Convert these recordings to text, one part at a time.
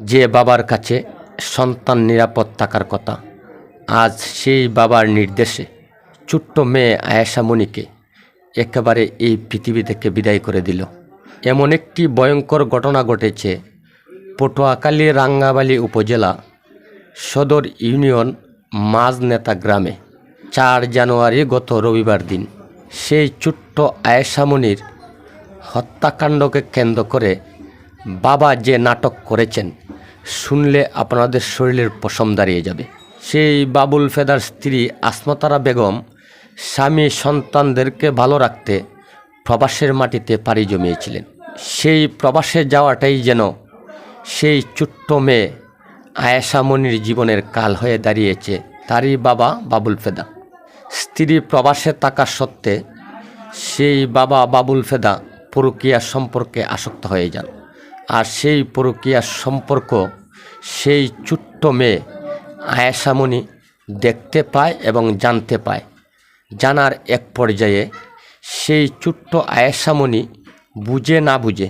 যে বাবার কাছে সন্তান নিরাপদ থাকার কথা, আজ সেই বাবার নির্দেশে ছোট্ট মেয়ে আয়েশা মনিকে একেবারে এই পৃথিবী থেকে বিদায় করে দিল। এমন একটি ভয়ঙ্কর ঘটনা ঘটেছে পটুয়াখালী রাঙ্গাবালী উপজেলা সদর ইউনিয়ন মাঝনেতা গ্রামে 4 জানুয়ারি গত রবিবার দিন। সেই ছোট্ট আয়েশা মনির হত্যাকাণ্ডকে কেন্দ্র করে বাবা যে নাটক করেছেন শুনলে আপনাদের শরীরের পশম দাঁড়িয়ে যাবে। সেই বাবুল ফেদার স্ত্রী আসমতারা বেগম স্বামী সন্তানদেরকে ভালো রাখতে প্রবাসের মাটিতে পাড়ি জমিয়েছিলেন। সেই প্রবাসে যাওয়াটাই যেন সেই ছোট্ট মেয়ে আয়েশা মনির জীবনের কাল হয়ে দাঁড়িয়েছে। তারই বাবা বাবুল ফেদা। স্ত্রী প্রবাসে থাকা সত্ত্বে সেই বাবা বাবুল ফেদা পরকীয়া সম্পর্কে আসক্ত হয়ে যান। আর সেই পরকীয়া সম্পর্ক সেই ছোট্ট মেয়ে আয়েশা মনি দেখতে পায় এবং জানতে পায়। জানার এক পর্যায়ে সেই ছোট্ট আয়েশা মনি বুঝে না বুঝে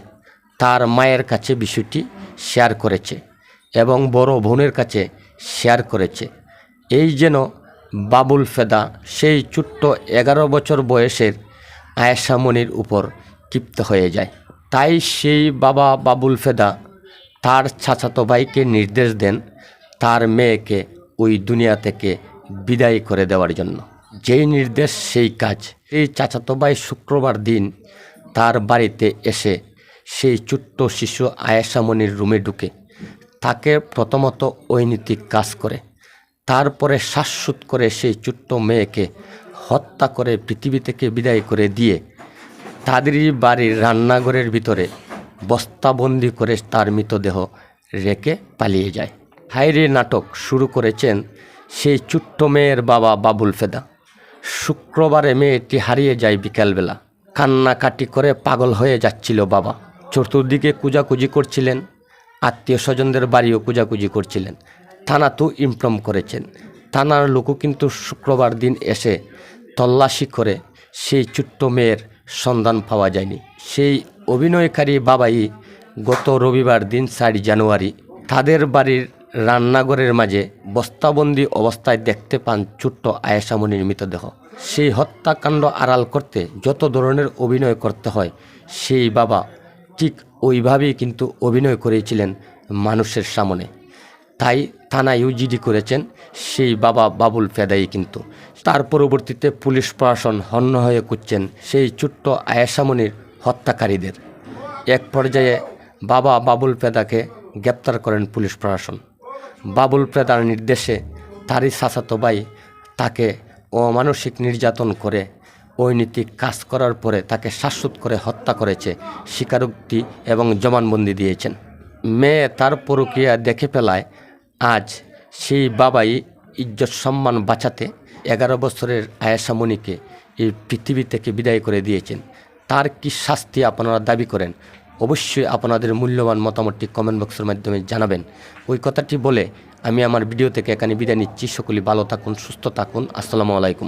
তার মায়ের কাছে বিষয়টি শেয়ার করেছে এবং বড় বোনের কাছে শেয়ার করেছে। এই যেন বাবুল ফেদা সেই ছোট্ট 11 বছর বয়সের আয়েশা মনির উপর ক্ষিপ্ত হয়ে যায়। তাই সেই বাবা বাবুল ফেদা তার চাচাতো ভাইকে নির্দেশ দেন তার মেয়েকে ওই দুনিয়া থেকে বিদায় করে দেওয়ার জন্য। যেই নির্দেশ সেই কাজ। এই চাচাতো ভাই শুক্রবার দিন তার বাড়িতে এসে সেই ছোট্ট শিশু আয়েশা মনির রুমে ঢুকে তাকে প্রথমত অনৈতিক কাজ করে, তারপরে শ্বাসরোধ করে সেই ছোট্ট মেয়েকে হত্যা করে পৃথিবী থেকে বিদায় করে দিয়ে তাদেরই বাড়ির রান্নাঘরের ভিতরে বস্তাবন্দি করে তার মৃতদেহ রেখে পালিয়ে যায়। হায়রে নাটক শুরু করেছেন সেই ছোট্ট মেয়ের বাবা বাবুল ফেদা। শুক্রবারে মেয়েটি হারিয়ে যায় বিকালবেলা। কান্নাকাটি করে পাগল হয়ে যাচ্ছিল বাবা। চতুর্দিকে কুজাকুজি করছিলেন, আত্মীয় স্বজনদের বাড়িও কুজাকুজি করছিলেন। থানাতেও ইনফর্ম করেছেন। থানার লোকও কিন্তু শুক্রবার দিন এসে তল্লাশি করে সেই ছোট্ট মেয়ের সন্ধান পাওয়া যায়নি। সেই অভিনয়কারী বাবাই গত রবিবার দিন 4 জানুয়ারি তাদের বাড়ির রান্নাঘরের মাঝে বস্তাবন্দি অবস্থায় দেখতে পান ছোট্ট আয়েশা মনির মৃতদেহ। সেই হত্যাকাণ্ড আড়াল করতে যত ধরনের অভিনয় করতে হয় সেই বাবা ঠিক ওইভাবেই কিন্তু অভিনয় করেছিলেন মানুষের সামনে। তাই থানায় ইউজিডি করেছেন সেই বাবা বাবুল ফেদাই। কিন্তু তার পরবর্তীতে পুলিশ প্রশাসন হন্য হয়ে খুঁজছেন সেই ছোট্ট আয়েশা মনির হত্যাকারীদের। এক পর্যায়ে বাবা বাবুল ফেদাকে গ্রেপ্তার করেন পুলিশ প্রশাসন। বাবুল ফেদার নির্দেশে তারই চাচাতো ভাই তাকে অমানসিক নির্যাতন করে অনৈতিক কাজ করার পরে তাকে শ্বাসরোধ করে হত্যা করেছে, স্বীকারোক্তি এবং জবানবন্দি দিয়েছেন। মেয়ে তার পরকীয়া দেখে ফেলায় আজ সেই বাবাই ইজ্জত সম্মান বাঁচাতে 11 বছরের আয়েশা মনিকে এই পৃথিবী থেকে বিদায় করে দিয়েছেন। তার কি শাস্তি আপনারা দাবি করেন? অবশ্যই আপনাদের মূল্যবান মতামতটি কমেন্ট বক্সের মাধ্যমে জানাবেন। ওই কথাটি বলে আমি আমার ভিডিও থেকে এখানে বিদায় নিচ্ছি। সকলেই ভালো থাকুন, সুস্থ থাকুন। আসসালামু আলাইকুম।